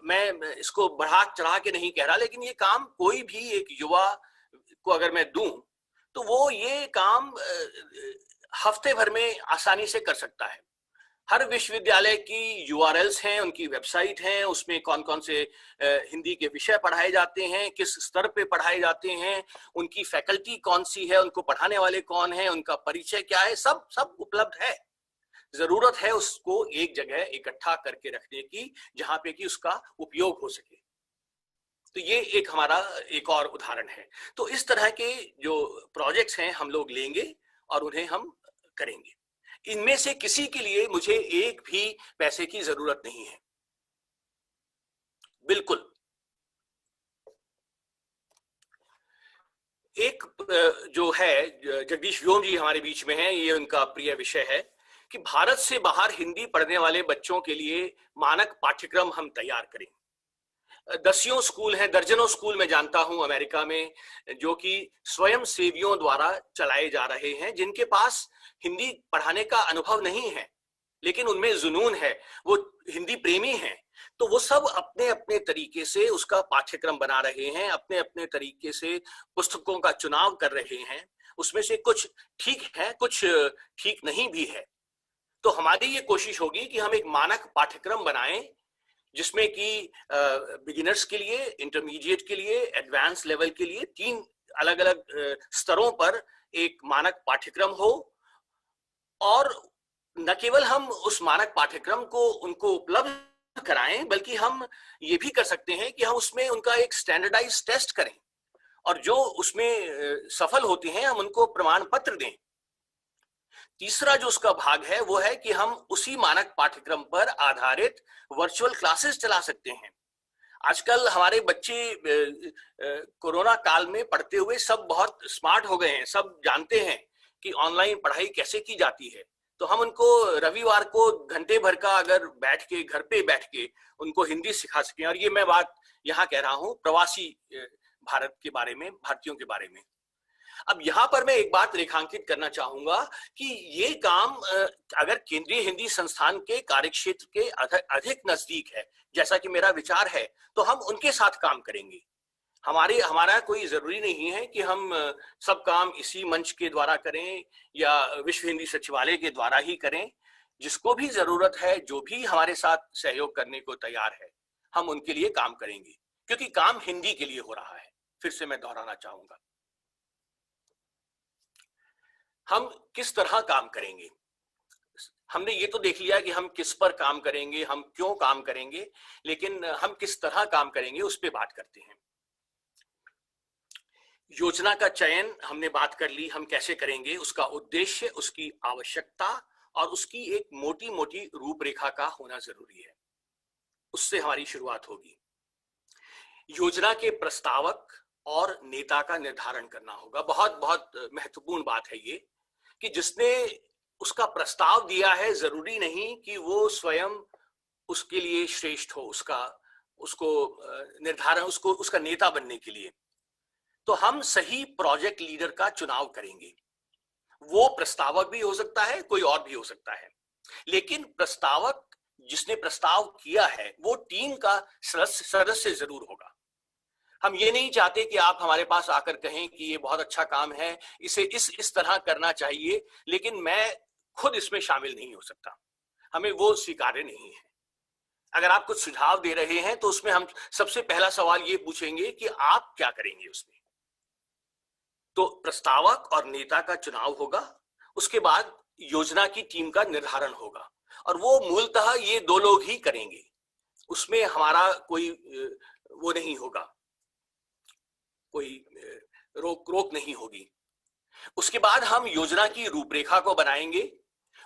मैं इसको बढ़ा चढ़ा के नहीं कह रहा, लेकिन ये काम कोई भी एक युवा को अगर मैं दूं तो वो ये काम हफ्ते भर में आसानी से कर सकता है। हर विश्वविद्यालय की URLs हैं, उनकी वेबसाइट हैं, उसमें कौन कौन से हिंदी के विषय पढ़ाए जाते हैं, किस स्तर पे पढ़ाए जाते हैं, उनकी फैकल्टी कौन सी है, उनको पढ़ाने वाले कौन हैं, उनका परिचय क्या है, सब उपलब्ध है। जरूरत है उसको एक जगह इकट्ठा करके रखने की जहां पे कि उसका उपयोग हो सके। तो ये एक हमारा एक और उदाहरण है। तो इस तरह के जो प्रोजेक्ट्स हैं हम लोग लेंगे और उन्हें हम करेंगे। इनमें से किसी के लिए मुझे एक भी पैसे की जरूरत नहीं है, बिल्कुल। एक जो है जगदीश व्योम जी हमारे बीच में हैं, ये उनका प्रिय विषय है कि भारत से बाहर हिंदी पढ़ने वाले बच्चों के लिए मानक पाठ्यक्रम हम तैयार करें। दसियों स्कूल हैं, दर्जनों स्कूल मैं जानता हूं अमेरिका में, जो कि स्वयं सेवियों द्वारा चलाए जा रहे हैं, जिनके पास हिंदी पढ़ाने का अनुभव नहीं है, लेकिन उनमें जुनून है, वो हिंदी प्रेमी हैं। तो वो सब अपने अपने तरीके से उसका पाठ्यक्रम बना रहे हैं, अपने अपने तरीके से पुस्तकों का चुनाव कर रहे हैं। उसमें से कुछ ठीक है, कुछ ठीक नहीं भी है। तो हमारी ये कोशिश होगी कि हम एक मानक पाठ्यक्रम बनाएं जिसमें कि बिगिनर्स के लिए, इंटरमीडिएट के लिए, एडवांस लेवल के लिए 3 अलग अलग स्तरों पर एक मानक पाठ्यक्रम हो। और न केवल हम उस मानक पाठ्यक्रम को उनको उपलब्ध कराएं, बल्कि हम ये भी कर सकते हैं कि हम उसमें उनका एक स्टैंडर्डाइज टेस्ट करें, और जो उसमें सफल होते हैं हम उनको प्रमाण पत्र दें। तीसरा जो उसका भाग है वो है कि हम उसी मानक पाठ्यक्रम पर आधारित वर्चुअल क्लासेस चला सकते हैं। आजकल हमारे बच्चे कोरोना काल में पढ़ते हुए सब बहुत स्मार्ट हो गए हैं, सब जानते हैं कि ऑनलाइन पढ़ाई कैसे की जाती है। तो हम उनको रविवार को घंटे भर का अगर बैठ के घर पे बैठ के उनको हिंदी सिखा सकें। और ये मैं बात यहाँ कह रहा हूँ प्रवासी भारत के बारे में, भारतीयों के बारे में। अब यहाँ पर मैं एक बात रेखांकित करना चाहूंगा कि ये काम अगर केंद्रीय हिंदी संस्थान के कार्यक्षेत्र के अधिक नजदीक है, जैसा कि मेरा विचार है, तो हम उनके साथ काम करेंगे। हमारा कोई जरूरी नहीं है कि हम सब काम इसी मंच के द्वारा करें या विश्व हिंदी सचिवालय के द्वारा ही करें। जिसको भी जरूरत है, जो भी हमारे साथ सहयोग करने को तैयार है, हम उनके लिए काम करेंगे, क्योंकि काम हिंदी के लिए हो रहा है। फिर से मैं दोहराना चाहूंगा, हम किस तरह काम करेंगे। हमने ये तो देख लिया कि हम किस पर काम करेंगे, हम क्यों काम करेंगे, लेकिन हम किस तरह काम करेंगे उस पर बात करते हैं। योजना का चयन हमने बात कर ली, हम कैसे करेंगे, उसका उद्देश्य, उसकी आवश्यकता और उसकी एक मोटी मोटी रूपरेखा का होना जरूरी है। उससे हमारी शुरुआत होगी। योजना के प्रस्तावक और नेता का निर्धारण करना होगा। बहुत बहुत महत्वपूर्ण बात है ये कि जिसने उसका प्रस्ताव दिया है जरूरी नहीं कि वो स्वयं उसके लिए श्रेष्ठ हो, उसको निर्धारण, उसका नेता बनने के लिए। तो हम सही प्रोजेक्ट लीडर का चुनाव करेंगे। वो प्रस्तावक भी हो सकता है, कोई और भी हो सकता है, लेकिन प्रस्तावक जिसने प्रस्ताव किया है वो टीम का सदस्य जरूर होगा। हम ये नहीं चाहते कि आप हमारे पास आकर कहें कि ये बहुत अच्छा काम है, इसे इस तरह करना चाहिए, लेकिन मैं खुद इसमें शामिल नहीं हो सकता। हमें वो स्वीकार्य नहीं है। अगर आप कुछ सुझाव दे रहे हैं तो उसमें हम सबसे पहला सवाल ये पूछेंगे कि आप क्या करेंगे उसमें। तो प्रस्तावक और नेता का चुनाव होगा, उसके बाद योजना की टीम का निर्धारण होगा, और वो मूलतः ये 2 लोग ही करेंगे। उसमें हमारा कोई वो नहीं होगा, कोई रोक नहीं होगी। उसके बाद हम योजना की रूपरेखा को बनाएंगे,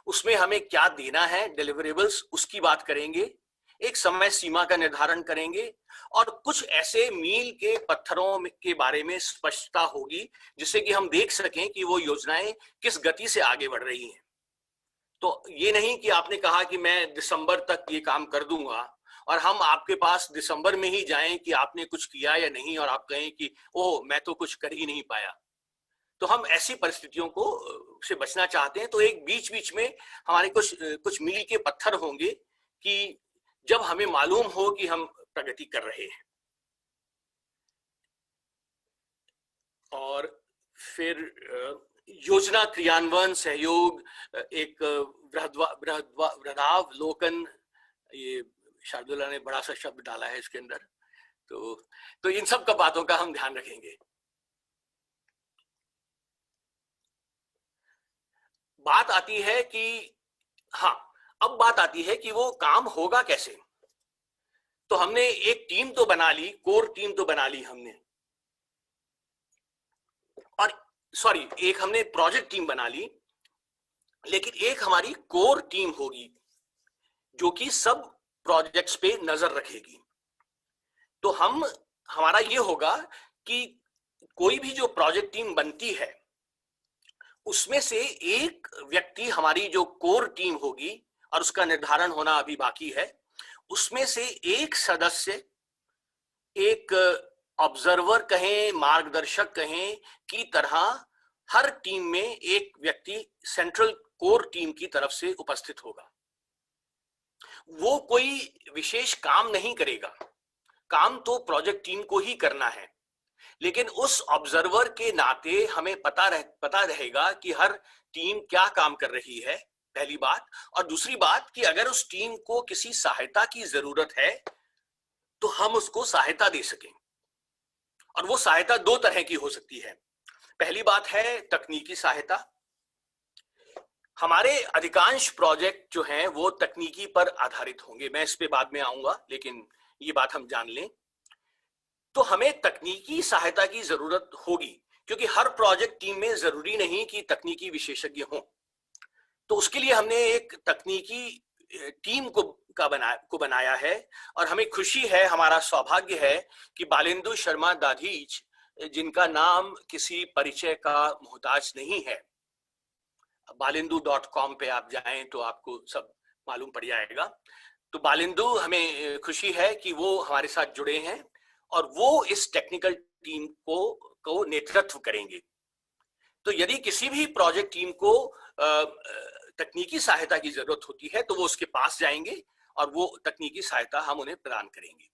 उसमें हमें क्या देना है, डिलीवरेबल्स, उसकी बात करेंगे, एक समय सीमा का निर्धारण करेंगे, और कुछ ऐसे मील के पत्थरों के बारे में स्पष्टता होगी जिससे कि हम देख सकें कि वो योजनाएं किस गति से आगे बढ़ रही हैं। तो ये नहीं कि आपने कहा कि मैं दिसंबर तक ये काम कर दूंगा और हम आपके पास दिसंबर में ही जाएं कि आपने कुछ किया या नहीं, और आप कहें कि ओह मैं तो कुछ कर ही नहीं पाया। तो हम ऐसी परिस्थितियों को से बचना चाहते हैं। तो एक बीच बीच में हमारे कुछ मील के पत्थर होंगे कि जब हमें मालूम हो कि हम प्रगति कर रहे हैं। और फिर योजना क्रियान्वयन सहयोग, एक वृहदावलोकन, ये शार्दुला ने बड़ा सा शब्द डाला है इसके अंदर, तो इन सब का बातों का हम ध्यान रखेंगे। बात आती है कि हाँ, अब बात आती है कि वो काम होगा कैसे। तो हमने एक टीम तो बना ली, कोर टीम तो बना ली हमने, और सॉरी, एक हमने प्रोजेक्ट टीम बना ली, लेकिन एक हमारी कोर टीम होगी जो कि सब प्रोजेक्ट्स पे नजर रखेगी। तो हमारा ये होगा कि कोई भी जो प्रोजेक्ट टीम बनती है उसमें से एक व्यक्ति, हमारी जो कोर टीम होगी, और उसका निर्धारण होना अभी बाकी है, उसमें से एक सदस्य, एक ऑब्जर्वर कहें, मार्गदर्शक कहें की तरह हर टीम में एक व्यक्ति सेंट्रल कोर टीम की तरफ से उपस्थित होगा। वो कोई विशेष काम नहीं करेगा, काम तो प्रोजेक्ट टीम को ही करना है, लेकिन उस ऑब्जर्वर के नाते हमें पता रहेगा कि हर टीम क्या काम कर रही है, पहली बात। और दूसरी बात कि अगर उस टीम को किसी सहायता की जरूरत है तो हम उसको सहायता दे सकें। और वो सहायता दो तरह की हो सकती है। पहली बात है तकनीकी सहायता। हमारे अधिकांश प्रोजेक्ट जो हैं वो तकनीकी पर आधारित होंगे, मैं इस पे बाद में आऊंगा, लेकिन ये बात हम जान लें। तो हमें तकनीकी सहायता की जरूरत होगी, क्योंकि हर प्रोजेक्ट टीम में जरूरी नहीं कि तकनीकी विशेषज्ञ हों। तो उसके लिए हमने एक तकनीकी टीम को बनाया है, और हमें खुशी है, हमारा सौभाग्य है कि बालेंदु शर्मा दाधीच, जिनका नाम किसी परिचय का मोहताज नहीं है, balendu.com पे आप जाएं तो आपको सब मालूम पड़ जाएगा। तो बालेंदु, हमें खुशी है कि वो हमारे साथ जुड़े हैं और वो इस टेक्निकल टीम को नेतृत्व करेंगे। तो यदि किसी भी प्रोजेक्ट टीम को तकनीकी सहायता की जरूरत होती है तो वो उसके पास जाएंगे और वो तकनीकी सहायता हम उन्हें प्रदान करेंगे।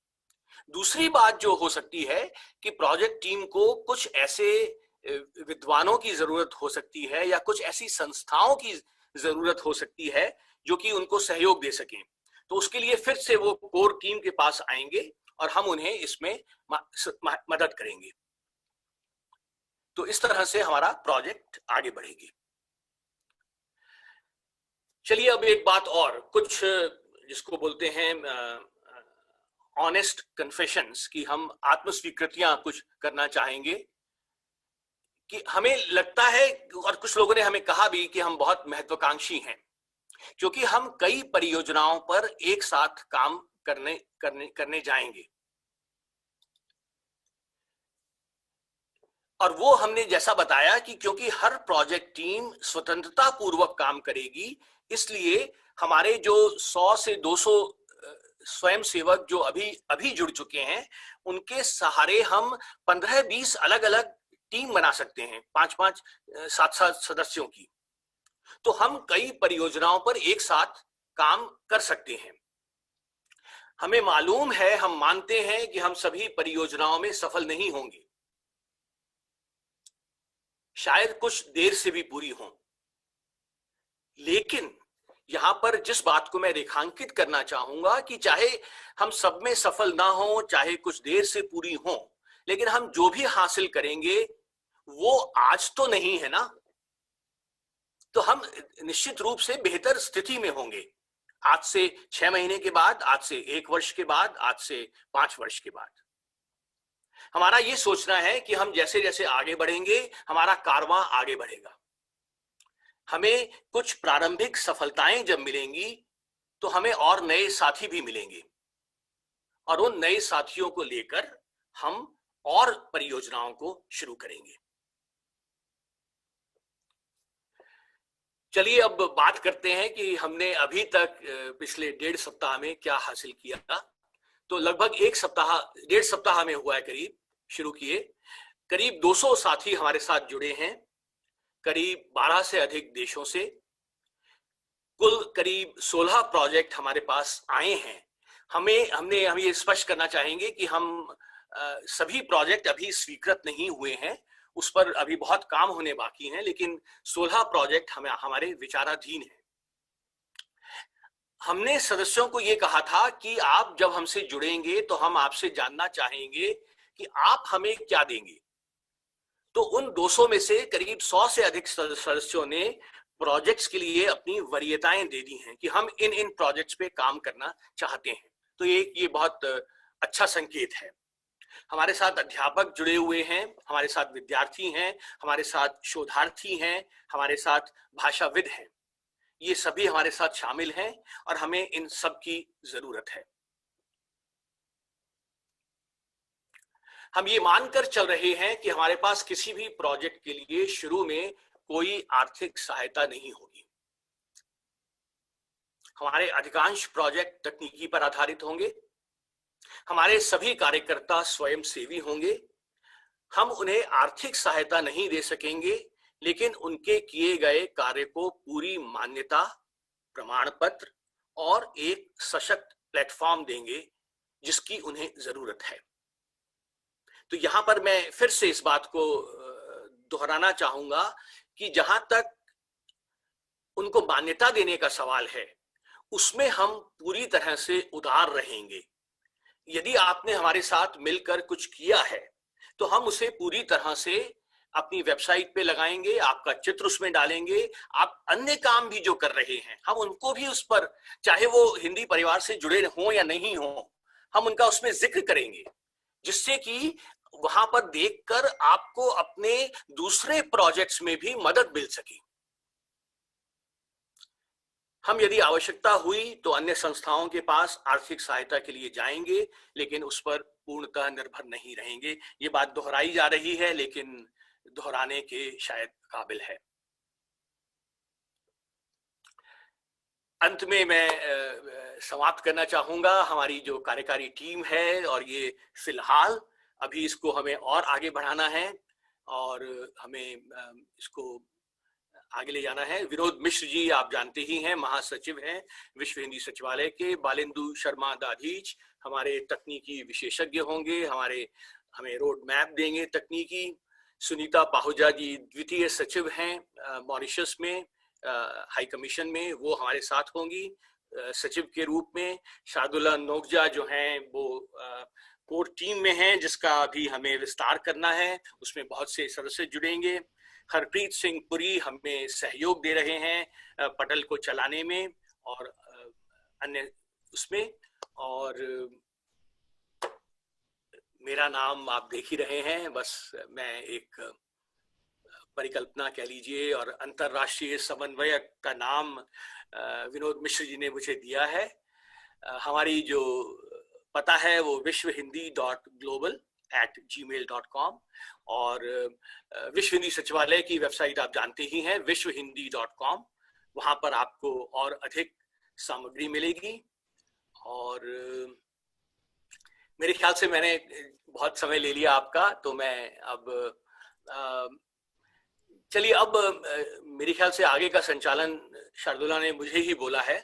दूसरी बात जो हो सकती है कि प्रोजेक्ट टीम को कुछ ऐसे विद्वानों की जरूरत हो सकती है या कुछ ऐसी संस्थाओं की जरूरत हो सकती है जो कि उनको सहयोग दे सकें। तो उसके लिए फिर से वो कोर टीम के पास आएंगे और हम उन्हें इसमें मदद करेंगे। तो इस तरह से हमारा प्रोजेक्ट आगे बढ़ेगी। चलिए अब एक बात और, कुछ जिसको बोलते हैं ऑनेस्ट कन्फेशंस, कि हम आत्मस्वीकृतियां कुछ करना चाहेंगे। कि हमें लगता है, और कुछ लोगों ने हमें कहा भी, कि हम बहुत महत्वाकांक्षी हैं, क्योंकि हम कई परियोजनाओं पर एक साथ काम करने जाएंगे। और वो हमने जैसा बताया कि क्योंकि हर प्रोजेक्ट टीम स्वतंत्रता पूर्वक काम करेगी, इसलिए हमारे जो 100 से 200 स्वयंसेवक जो अभी जुड़ चुके हैं, उनके सहारे हम 15-20 अलग अलग टीम बना सकते हैं, 5-5, 7-7 सदस्यों की। तो हम कई परियोजनाओं पर एक साथ काम कर सकते हैं। हमें मालूम है, हम मानते हैं कि हम सभी परियोजनाओं में सफल नहीं होंगे, शायद कुछ देर से भी पूरी हों, लेकिन यहां पर जिस बात को मैं रेखांकित करना चाहूंगा कि चाहे हम सब में सफल ना हो, चाहे कुछ देर से पूरी हो, लेकिन हम जो भी हासिल करेंगे वो आज तो नहीं है ना, तो हम निश्चित रूप से बेहतर स्थिति में होंगे आज से 6 महीने के बाद, आज से 1 वर्ष के बाद, आज से 5 वर्ष के बाद। हमारा ये सोचना है कि हम जैसे जैसे आगे बढ़ेंगे, हमारा कारवां आगे बढ़ेगा। हमें कुछ प्रारंभिक सफलताएं जब मिलेंगी तो हमें और नए साथी भी मिलेंगे, और उन नए साथियों को लेकर हम और परियोजनाओं को शुरू करेंगे। चलिए अब बात करते हैं कि हमने अभी तक पिछले 1.5 सप्ताह में क्या हासिल किया। तो लगभग 1.5 सप्ताह में हुआ है, करीब शुरू किए, करीब 200 साथी हमारे साथ जुड़े हैं, करीब 12 से अधिक देशों से, कुल करीब 16 प्रोजेक्ट हमारे पास आए हैं। हम ये स्पष्ट करना चाहेंगे कि हम सभी प्रोजेक्ट अभी स्वीकृत नहीं हुए हैं, उस पर अभी बहुत काम होने बाकी हैं, लेकिन 16 प्रोजेक्ट हमारे विचाराधीन हैं। हमने सदस्यों को ये कहा था कि आप जब हमसे जुड़ेंगे तो हम आपसे जानना चाहेंगे कि आप हमें क्या देंगे। तो उन 200 में से करीब 100 से अधिक सदस्यों ने प्रोजेक्ट्स के लिए अपनी वरीयताएं दे दी हैं कि हम इन प्रोजेक्ट्स पे काम करना चाहते हैं। तो ये बहुत अच्छा संकेत है। हमारे साथ अध्यापक जुड़े हुए हैं, हमारे साथ विद्यार्थी हैं, हमारे साथ शोधार्थी हैं, हमारे साथ भाषाविद हैं। ये सभी हमारे साथ शामिल हैं और हमें इन सब की जरूरत है। हम ये मानकर चल रहे हैं कि हमारे पास किसी भी प्रोजेक्ट के लिए शुरू में कोई आर्थिक सहायता नहीं होगी। हमारे अधिकांश प्रोजेक्ट तकनीकी पर आधारित होंगे। हमारे सभी कार्यकर्ता स्वयंसेवी होंगे। हम उन्हें आर्थिक सहायता नहीं दे सकेंगे, लेकिन उनके किए गए कार्य को पूरी मान्यता, प्रमाण पत्र और एक सशक्त प्लेटफॉर्म देंगे जिसकी उन्हें जरूरत है। तो यहां पर मैं फिर से इस बात को दोहराना चाहूंगा कि जहां तक उनको मान्यता देने का सवाल है, उसमें हम पूरी तरह से उदार रहेंगे। यदि आपने हमारे साथ मिलकर कुछ किया है तो हम उसे पूरी तरह से अपनी वेबसाइट पे लगाएंगे, आपका चित्र उसमें डालेंगे। आप अन्य काम भी जो कर रहे हैं हम उनको भी उस पर, चाहे वो हिंदी परिवार से जुड़े हों या नहीं हों, हम उनका उसमें जिक्र करेंगे, जिससे कि वहां पर देखकर आपको अपने दूसरे प्रोजेक्ट्स में भी मदद मिल सके। हम यदि आवश्यकता हुई तो अन्य संस्थाओं के पास आर्थिक सहायता के लिए जाएंगे, लेकिन उस पर पूर्णतः निर्भर नहीं रहेंगे। ये बात दोहराई जा रही है, लेकिन दोहराने के शायद काबिल है। अंत में मैं समाप्त करना चाहूंगा। हमारी जो कार्यकारी टीम है, और ये फिलहाल अभी इसको हमें और आगे बढ़ाना है और हमें इसको आगे ले जाना है। विनोद मिश्र जी आप जानते ही हैं, महासचिव हैं विश्व हिंदी सचिवालय के। बालेंदु शर्मा दाधीच हमारे तकनीकी विशेषज्ञ होंगे, हमें रोड मैप देंगे तकनीकी। सुनीता पाहुजा जी द्वितीय सचिव हैं मॉरिशस में हाई कमीशन में, वो हमारे साथ होंगी सचिव के रूप में। शार्दुला नोगजा जो हैं वो कोर टीम में हैं, जिसका भी हमें विस्तार करना है, उसमें बहुत से सदस्य जुड़ेंगे। हरप्रीत सिंह पुरी हमें सहयोग दे रहे हैं पटल को चलाने में और अन्य उसमें। और मेरा नाम आप देख ही रहे हैं, बस मैं एक परिकल्पना कह लीजिए, और अंतरराष्ट्रीय समन्वयक का नाम विनोद मिश्र जी ने मुझे दिया है। हमारी जो पता है वो vishwahindi.global@gmail.com, और विश्व हिंदी सचिवालय की वेबसाइट आप जानते ही हैं vishwahindi.com। वहां पर आपको और अधिक सामग्री मिलेगी। और मेरे ख्याल से मैंने बहुत समय ले लिया आपका, तो मैं अब चलिए, अब मेरे ख्याल से आगे का संचालन शार्दुला ने मुझे ही बोला है,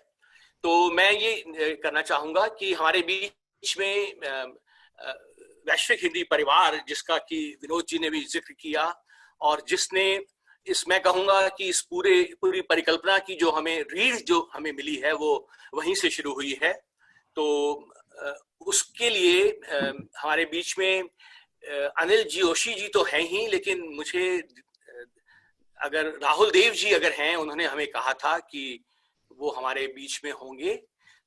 तो मैं ये करना चाहूंगा कि हमारे बीच में वैश्विक हिंदी परिवार, जिसका कि विनोद जी ने भी जिक्र किया, और जिसने मैं कहूंगा कि इस पूरी परिकल्पना की जो हमें रीढ़ जो हमें मिली है वो वहीं से शुरू हुई है। तो उसके लिए हमारे बीच में अनिल जोशी जी तो हैं ही, लेकिन मुझे अगर राहुल देव जी अगर हैं, उन्होंने हमें कहा था कि वो हमारे बीच में होंगे।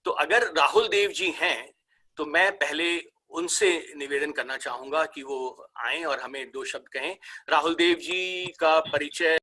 तो अगर राहुल देव जी हैं तो मैं पहले उनसे निवेदन करना चाहूंगा कि वो आएं और हमें 2 शब्द कहें। राहुल देव जी का परिचय